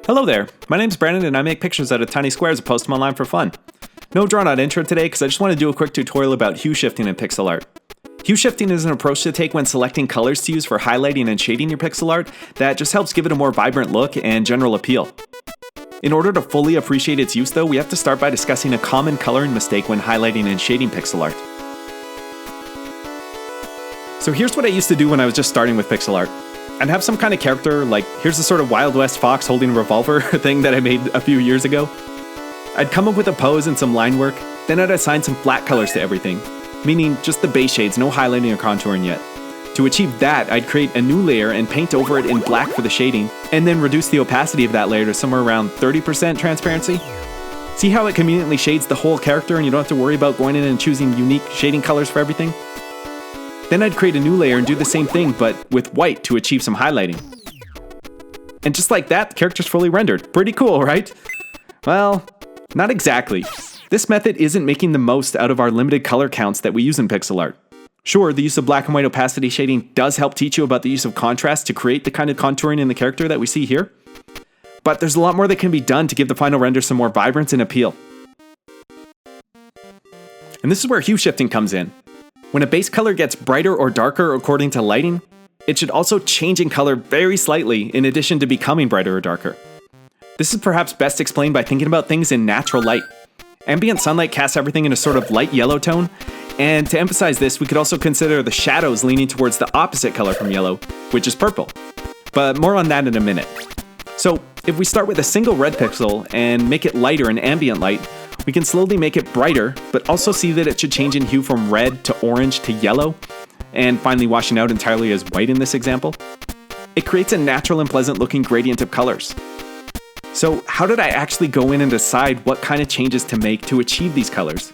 Hello there, my name's Brandon and I make pictures out of tiny squares and post them online for fun. No drawn out intro today because I just want to do a quick tutorial about hue shifting in pixel art. Hue shifting is an approach to take when selecting colors to use for highlighting and shading your pixel art that just helps give it a more vibrant look and general appeal. In order to fully appreciate its use though, we have to start by discussing a common coloring mistake when highlighting and shading pixel art. So here's what I used to do when I was just starting with pixel art. I'd have some kind of character, like here's the sort of Wild West fox holding a revolver thing that I made a few years ago. I'd come up with a pose and some line work, then I'd assign some flat colors to everything, meaning just the base shades, no highlighting or contouring yet. To achieve that, I'd create a new layer and paint over it in black for the shading, and then reduce the opacity of that layer to somewhere around 30% transparency. See how it conveniently shades the whole character and you don't have to worry about going in and choosing unique shading colors for everything? Then I'd create a new layer and do the same thing, but with white to achieve some highlighting. And just like that, the character's fully rendered. Pretty cool, right? Well, not exactly. This method isn't making the most out of our limited color counts that we use in pixel art. Sure, the use of black and white opacity shading does help teach you about the use of contrast to create the kind of contouring in the character that we see here. But there's a lot more that can be done to give the final render some more vibrance and appeal. And this is where hue shifting comes in. When a base color gets brighter or darker according to lighting, it should also change in color very slightly in addition to becoming brighter or darker. This is perhaps best explained by thinking about things in natural light. Ambient sunlight casts everything in a sort of light yellow tone, and to emphasize this, we could also consider the shadows leaning towards the opposite color from yellow, which is purple. But more on that in a minute. So if we start with a single red pixel and make it lighter in ambient light, we can slowly make it brighter, but also see that it should change in hue from red to orange to yellow, and finally washing out entirely as white in this example. It creates a natural and pleasant looking gradient of colors. So how did I actually go in and decide what kind of changes to make to achieve these colors?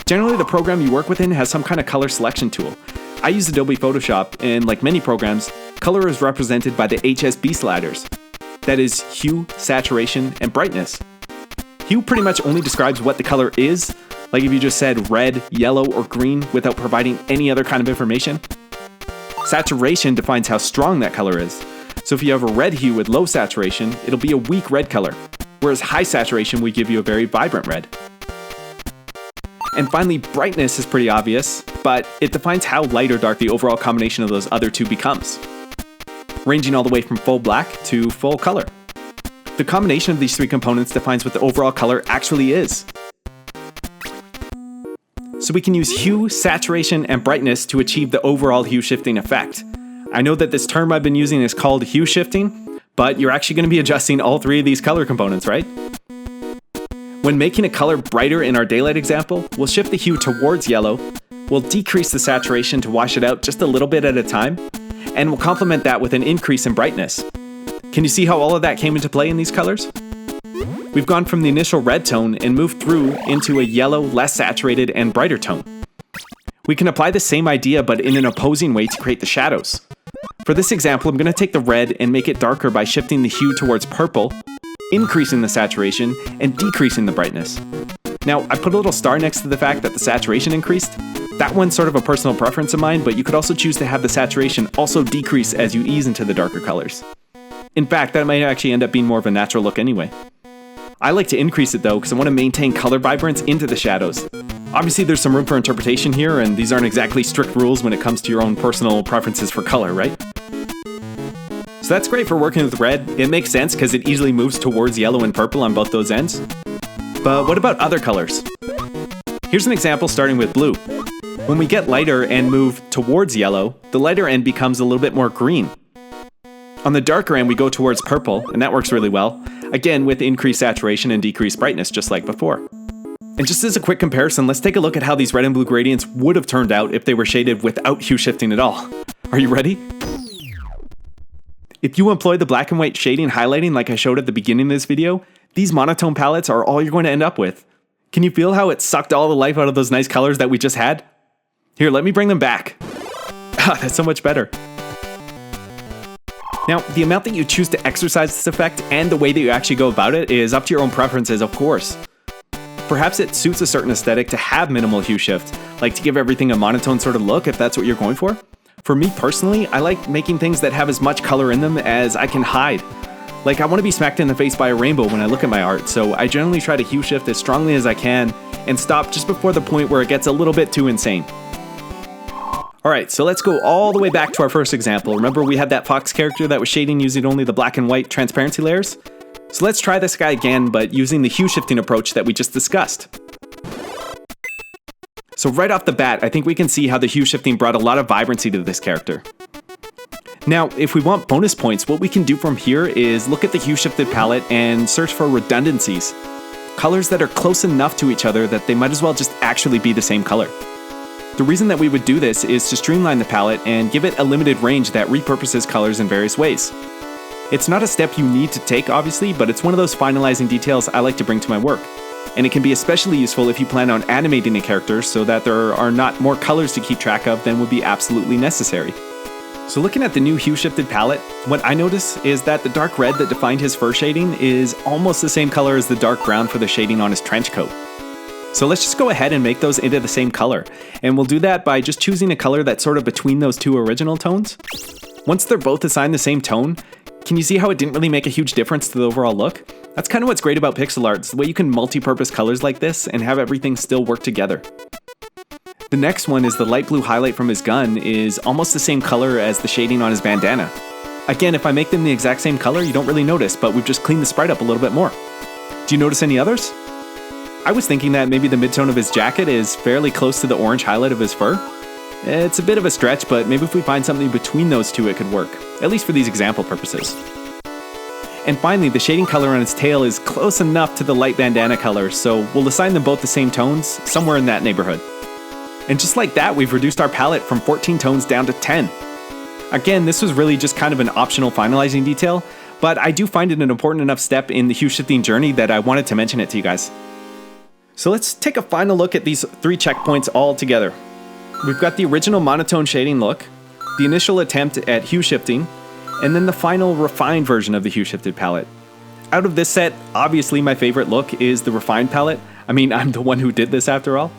Generally, the program you work within has some kind of color selection tool. I use Adobe Photoshop, and like many programs, color is represented by the HSB sliders. That is hue, saturation, and brightness. Hue pretty much only describes what the color is, like if you just said red, yellow, or green without providing any other kind of information. Saturation defines how strong that color is. So if you have a red hue with low saturation, it'll be a weak red color, whereas high saturation would give you a very vibrant red. And finally, brightness is pretty obvious, but it defines how light or dark the overall combination of those other two becomes, ranging all the way from full black to full color. The combination of these three components defines what the overall color actually is. So we can use hue, saturation, and brightness to achieve the overall hue shifting effect. I know that this term I've been using is called hue shifting, but you're actually going to be adjusting all three of these color components, right? When making a color brighter in our daylight example, we'll shift the hue towards yellow, we'll decrease the saturation to wash it out just a little bit at a time, and we'll complement that with an increase in brightness. Can you see how all of that came into play in these colors? We've gone from the initial red tone and moved through into a yellow, less saturated, and brighter tone. We can apply the same idea but in an opposing way to create the shadows. For this example, I'm going to take the red and make it darker by shifting the hue towards purple, increasing the saturation, and decreasing the brightness. Now, I put a little star next to the fact that the saturation increased. That one's sort of a personal preference of mine, but you could also choose to have the saturation also decrease as you ease into the darker colors. In fact, that might actually end up being more of a natural look anyway. I like to increase it though, because I want to maintain color vibrance into the shadows. Obviously there's some room for interpretation here, and these aren't exactly strict rules when it comes to your own personal preferences for color, right? So that's great for working with red. It makes sense because it easily moves towards yellow and purple on both those ends. But what about other colors? Here's an example starting with blue. When we get lighter and move towards yellow, the lighter end becomes a little bit more green. On the darker end, we go towards purple, and that works really well, again with increased saturation and decreased brightness, just like before. And just as a quick comparison, let's take a look at how these red and blue gradients would have turned out if they were shaded without hue shifting at all. Are you ready? If you employ the black and white shading highlighting like I showed at the beginning of this video, these monotone palettes are all you're going to end up with. Can you feel how it sucked all the life out of those nice colors that we just had? Here, let me bring them back. That's so much better. Now, the amount that you choose to exercise this effect and the way that you actually go about it is up to your own preferences, of course. Perhaps it suits a certain aesthetic to have minimal hue shift, like to give everything a monotone sort of look if that's what you're going for. For me personally, I like making things that have as much color in them as I can hide. Like, I want to be smacked in the face by a rainbow when I look at my art, so I generally try to hue shift as strongly as I can and stop just before the point where it gets a little bit too insane. Alright, so let's go all the way back to our first example. Remember we had that fox character that was shading using only the black and white transparency layers? So let's try this guy again, but using the hue shifting approach that we just discussed. So right off the bat, I think we can see how the hue shifting brought a lot of vibrancy to this character. Now, if we want bonus points, what we can do from here is look at the hue shifted palette and search for redundancies. Colors that are close enough to each other that they might as well just actually be the same color. The reason that we would do this is to streamline the palette and give it a limited range that repurposes colors in various ways. It's not a step you need to take, obviously, but it's one of those finalizing details I like to bring to my work. And it can be especially useful if you plan on animating a character so that there are not more colors to keep track of than would be absolutely necessary. So looking at the new hue shifted palette, what I notice is that the dark red that defined his fur shading is almost the same color as the dark brown for the shading on his trench coat. So let's just go ahead and make those into the same color, and we'll do that by just choosing a color that's sort of between those two original tones. Once they're both assigned the same tone, can you see how it didn't really make a huge difference to the overall look? That's kind of what's great about pixel art, the way you can multi-purpose colors like this and have everything still work together. The next one is the light blue highlight from his gun is almost the same color as the shading on his bandana. Again, if I make them the exact same color, you don't really notice, but we've just cleaned the sprite up a little bit more. Do you notice any others? I was thinking that maybe the midtone of his jacket is fairly close to the orange highlight of his fur. It's a bit of a stretch, but maybe if we find something between those two, it could work, at least for these example purposes. And finally, the shading color on his tail is close enough to the light bandana color, so we'll assign them both the same tones, somewhere in that neighborhood. And just like that, we've reduced our palette from 14 tones down to 10. Again, this was really just kind of an optional finalizing detail, but I do find it an important enough step in the hue shifting journey that I wanted to mention it to you guys. So let's take a final look at these 3 checkpoints all together. We've got the original monotone shading look, the initial attempt at hue shifting, and then the final refined version of the hue shifted palette. Out of this set, obviously my favorite look is the refined palette. I mean, I'm the one who did this after all.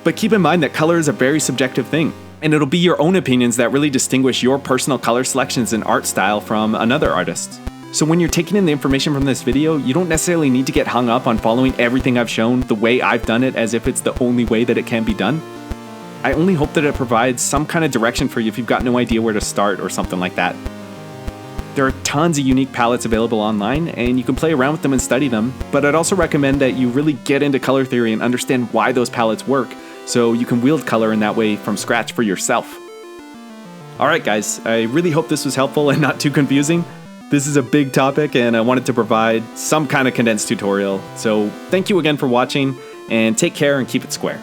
But keep in mind that color is a very subjective thing, and it'll be your own opinions that really distinguish your personal color selections and art style from another artist's. So when you're taking in the information from this video, you don't necessarily need to get hung up on following everything I've shown the way I've done it as if it's the only way that it can be done. I only hope that it provides some kind of direction for you if you've got no idea where to start or something like that. There are tons of unique palettes available online, and you can play around with them and study them, but I'd also recommend that you really get into color theory and understand why those palettes work, so you can wield color in that way from scratch for yourself. Alright guys, I really hope this was helpful and not too confusing. This is a big topic and I wanted to provide some kind of condensed tutorial, so thank you again for watching, and take care and keep it square.